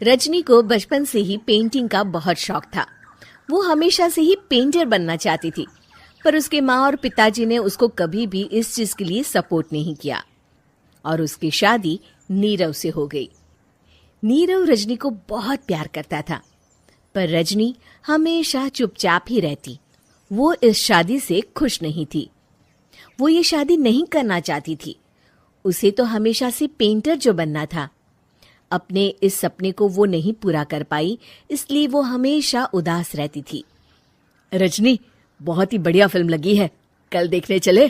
रजनी को बचपन से ही पेंटिंग का बहुत शौक था। वो हमेशा से ही पेंटर बनना चाहती थी, पर उसके माँ और पिताजी ने उसको कभी भी इस चीज के लिए सपोर्ट नहीं किया और उसकी शादी नीरव से हो गई। नीरव रजनी को बहुत प्यार करता था, पर रजनी हमेशा चुपचाप ही रहती। वो इस शादी से खुश नहीं थी। वो ये शादी नहीं करना चाहती थी। उसे तो हमेशा से पेंटर जो बनना था। अपने इस सपने को वो नहीं पूरा कर पाई, इसलिए वो हमेशा उदास रहती थी। रजनी, बहुत ही बढ़िया फिल्म लगी है, कल देखने चले?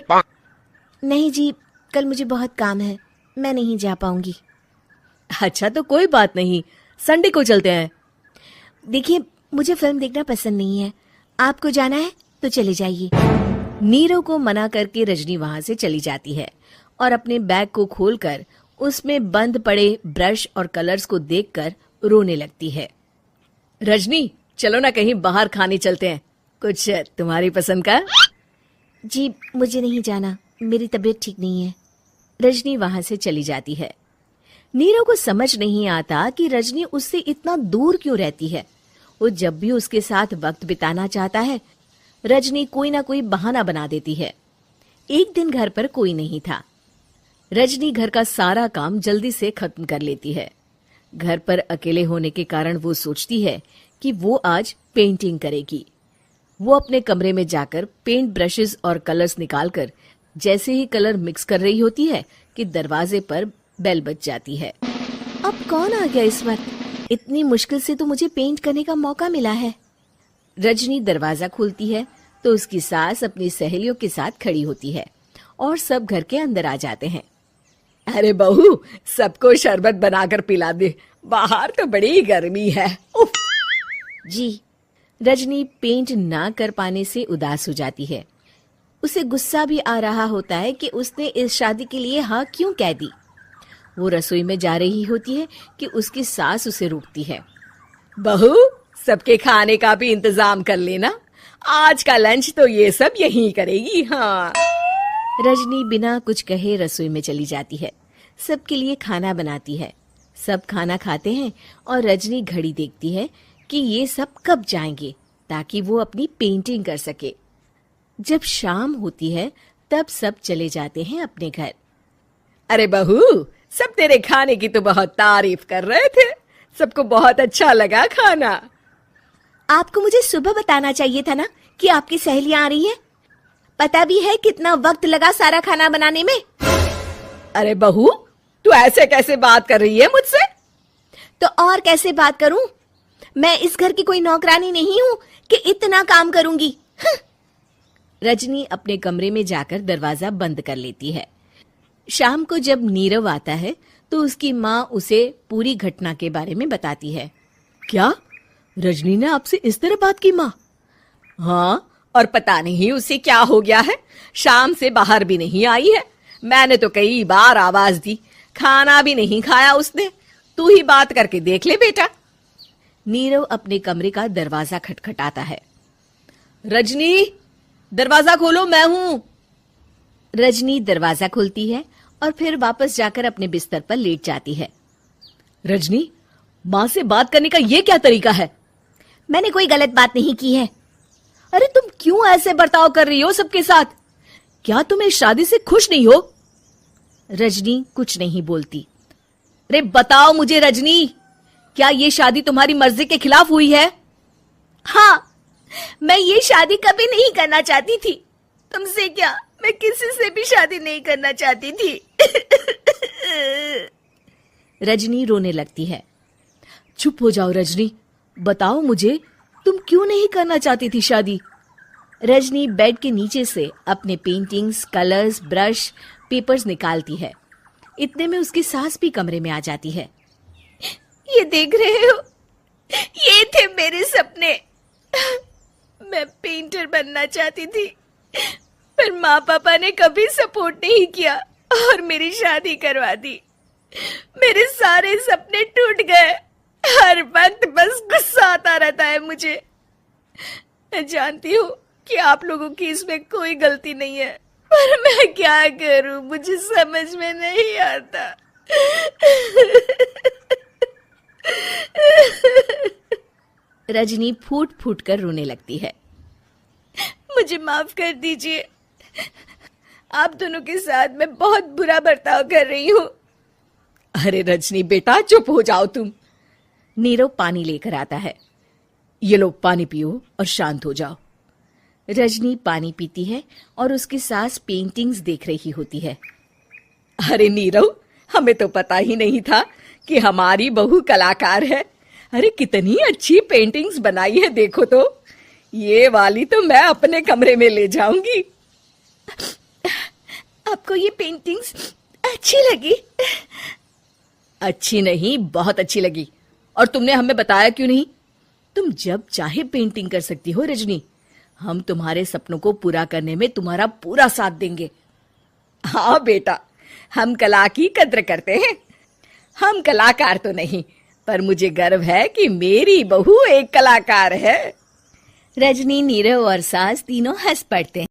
नहीं जी, कल मुझे बहुत काम है, मैं नहीं जा पाऊंगी। अच्छा तो कोई बात नहीं, संडे को चलते हैं। देखिए, मुझे फिल्म देखना पसंद नहीं है। आपको जाना है तो चले जाइए। नीरव को मना करके रजनी वहां से चली जाती है और अपने बैग को खोलकर उसमें बंद पड़े ब्रश और कलर्स को देखकर रोने लगती है। रजनी, चलो ना कहीं बाहर खाने चलते हैं, कुछ तुम्हारी पसंद का। जी, मुझे नहीं जाना, मेरी तबीयत ठीक नहीं है। रजनी वहां से चली जाती है। नीरव को समझ नहीं आता कि रजनी उससे इतना दूर क्यों रहती है। वो जब भी उसके साथ वक्त बिताना चाहता है, रजनी कोई ना कोई बहाना बना देती है। एक दिन घर पर कोई नहीं था। रजनी घर का सारा काम जल्दी से खत्म कर लेती है। घर पर अकेले होने के कारण वो सोचती है कि वो आज पेंटिंग करेगी। वो अपने कमरे में जाकर पेंट ब्रशेस और कलर्स निकालकर जैसे ही कलर मिक्स कर रही होती है कि दरवाजे पर बेल बज जाती है। अब कौन आ गया इस वक्त? इतनी मुश्किल से तो मुझे पेंट करने का मौका मिला है। रजनी दरवाजा खोलती है तो उसकी सास अपनी सहेलियों के साथ खड़ी होती है और सब घर के अंदर आ जाते हैं। अरे बहू, सबको शरबत बनाकर पिला दे, बाहर तो बड़ी गर्मी है। उफ। जी। रजनी पेंट ना कर पाने से उदास हो जाती है। उसे गुस्सा भी आ रहा होता है कि उसने इस शादी के लिए हाँ क्यों कह दी। वो रसोई में जा रही होती है कि उसकी सास उसे रोकती है। बहू, सबके खाने का भी इंतजाम कर लेना, आज का लंच तो ये सब यहीं करेगी। हाँ। रजनी बिना कुछ कहे रसोई में चली जाती है। सबके लिए खाना बनाती है। सब खाना खाते हैं और रजनी घड़ी देखती है कि ये सब कब जाएंगे ताकि वो अपनी पेंटिंग कर सके। जब शाम होती है तब सब चले जाते हैं अपने घर। अरे बहू, सब तेरे खाने की तो बहुत तारीफ कर रहे थे, सबको बहुत अच्छा लगा खाना। आपको मुझे सुबह बताना चाहिए था ना कि आपकी सहेलियां आ रही है। पता भी है कितना वक्त लगा सारा खाना बनाने में। अरे बहू, तू ऐसे कैसे बात कर रही है मुझसे? तो और कैसे बात करूं? मैं इस घर की कोई नौकरानी नहीं हूं कि इतना काम करूंगी। रजनी अपने कमरे में जाकर दरवाजा बंद कर लेती है। शाम को जब नीरव आता है तो उसकी माँ उसे पूरी घटना के बारे में बताती है। क्या रजनी ने आपसे इस तरह बात की माँ? हाँ, और पता नहीं उसे क्या हो गया है, शाम से बाहर भी नहीं आई है। मैंने तो कई बार आवाज दी, खाना भी नहीं खाया उसने। तू ही बात करके देख ले बेटा। नीरव अपने कमरे का दरवाजा खटखटाता है। रजनी, दरवाजा खोलो, मैं हूं। रजनी दरवाजा खोलती है और फिर वापस जाकर अपने बिस्तर पर लेट जाती है। रजनी, माँ से बात करने का ये क्या तरीका है? मैंने कोई गलत बात नहीं की है। अरे तुम क्यों ऐसे बर्ताव कर रही हो सबके साथ? क्या तुम इस शादी से खुश नहीं हो? रजनी कुछ नहीं बोलती। अरे बताओ मुझे रजनी, क्या ये शादी तुम्हारी मर्जी के खिलाफ हुई है? हाँ, मैं ये शादी कभी नहीं करना चाहती थी। तुमसे क्या, मैं किसी से भी शादी नहीं करना चाहती थी। रजनी रोने लगती है। चुप हो जाओ रजनी, बताओ मुझे, तुम क्यों नहीं करना चाहती थी शादी? रजनी बेड के नीचे से अपने पेंटिंग्स, कलर्स, ब्रश, पेपर्स निकालती है। इतने में उसकी सास भी कमरे में आ जाती है। ये देख रहे हो, ये थे मेरे सपने। मैं पेंटर बनना चाहती थी, पर माँ पापा ने कभी सपोर्ट नहीं किया और मेरी शादी करवा दी। मेरे सारे सपने टूट गए। हर वक्त बस गुस्सा आता रहता है मुझे। मैं जानती हूँ कि आप लोगों की इसमें कोई गलती नहीं है, पर मैं क्या करूं, मुझे समझ में नहीं आता। रजनी फूट फूट कर रोने लगती है। मुझे माफ कर दीजिए, आप दोनों के साथ मैं बहुत बुरा बर्ताव कर रही हूँ। अरे रजनी बेटा, चुप हो जाओ तुम। नीरव पानी लेकर आता है। ये लो पानी पियो और शांत हो जाओ। रजनी पानी पीती है और उसकी सास पेंटिंग्स देख रही होती है। अरे नीरव, हमें तो पता ही नहीं था कि हमारी बहू कलाकार है। अरे कितनी अच्छी पेंटिंग्स बनाई है, देखो तो। ये वाली तो मैं अपने कमरे में ले जाऊंगी। आपको ये पेंटिंग्स अच्छी लगी? अच्छी नहीं, बहुत अच्छी लगी। और तुमने हमें बताया क्यों नहीं? तुम जब चाहे पेंटिंग कर सकती हो रजनी। हम तुम्हारे सपनों को पूरा करने में तुम्हारा पूरा साथ देंगे। हाँ बेटा, हम कला की कद्र करते हैं। हम कलाकार तो नहीं, पर मुझे गर्व है कि मेरी बहू एक कलाकार है। रजनी, नीरव और सास तीनों हंस पड़ते हैं।